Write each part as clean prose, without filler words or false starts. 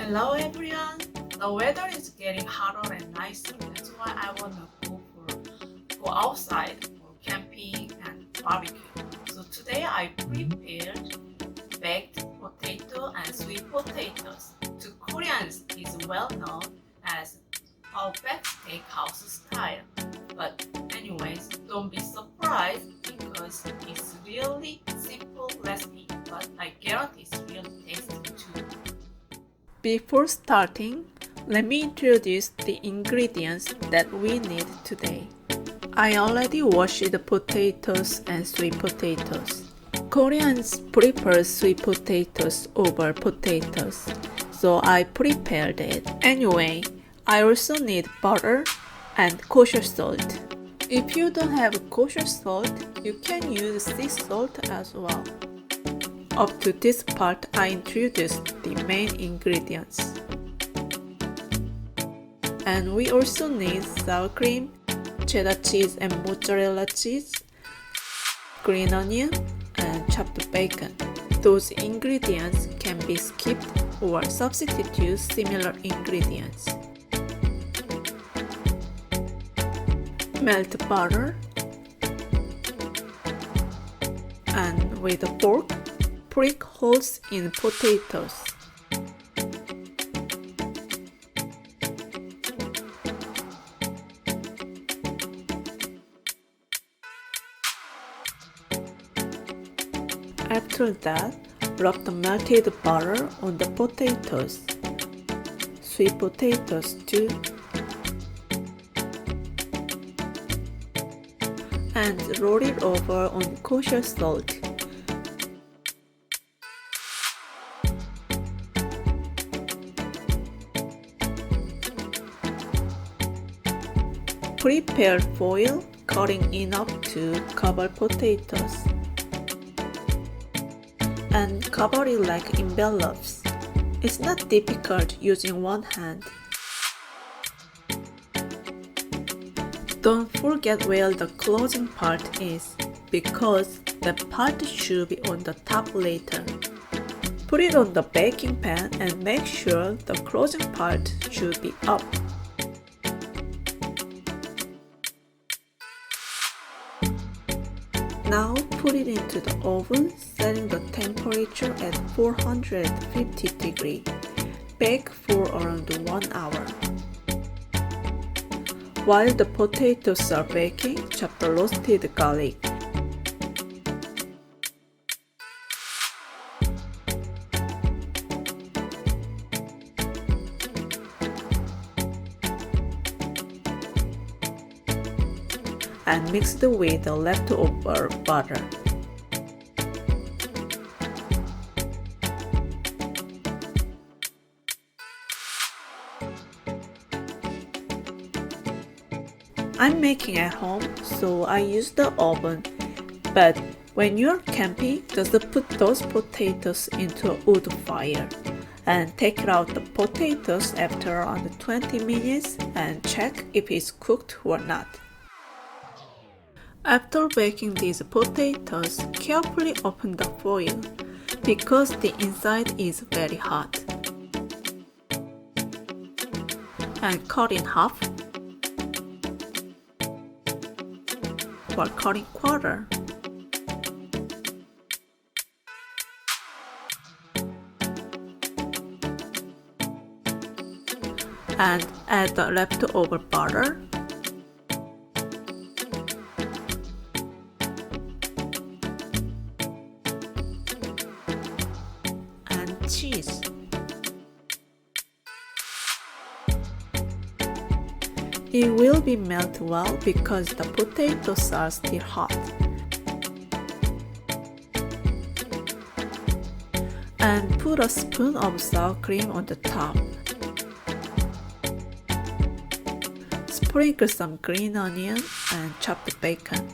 Hello everyone! The weather is getting hotter and nicer. That's why I wanna go outside for camping and barbecue. So today I prepared baked potato and sweet potatoes. To Koreans, is well known as Outback Steakhouse style. But anyways, don't be surprised because it's really simple recipe, but I guarantee it's really tasty too. Before starting, let me introduce the ingredients that we need today. I already washed the potatoes and sweet potatoes. Koreans prefer sweet potatoes over potatoes, so I prepared it. Anyway, I also need butter and kosher salt. If you don't have kosher salt, you can use sea salt as well. Up to this part, I introduced the main ingredients. And we also need sour cream, cheddar cheese and mozzarella cheese, green onion, and chopped bacon. Those ingredients can be skipped or substitute similar ingredients. Melt butter, and with a fork, prick holes in potatoes. After that, rub the melted butter on the potatoes. Sweet potatoes too. And roll it over on kosher salt. Prepare foil, cutting enough to cover potatoes. And cover it like envelopes. It's not difficult using one hand. Don't forget where the closing part is, because that part should be on the top later. Put it on the baking pan and make sure the closing part should be up. Now put it into the oven, setting the temperature at 450 degrees. Bake for around 1 hour. While the potatoes are baking, chop the roasted garlic. And mix it with the leftover butter. I'm making at home, so I use the oven. But when you're camping, just put those potatoes into a wood fire and take out the potatoes after around 20 minutes and check if it's cooked or not. After baking these potatoes, carefully open the foil because the inside is very hot. And cut in half or cut in quarter. And add the leftover butter. Cheese. It will be melted well because the potatoes are still hot. And put a spoon of sour cream on the top. Sprinkle some green onion and chopped bacon.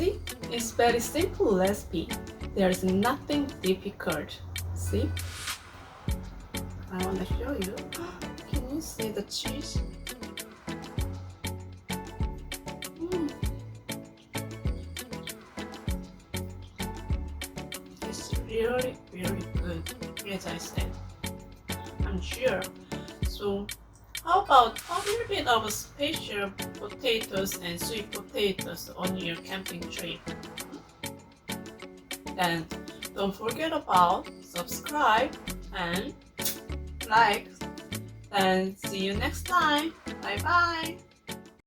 See, it's very simple recipe. There's nothing difficult. See? I want to show you. Can you see the cheese? It's really, really good, as I said. I'm sure. So, how about a little bit of special potatoes and sweet potatoes on your camping trip? Then, don't forget about subscribe and like. Then, see you next time. Bye bye.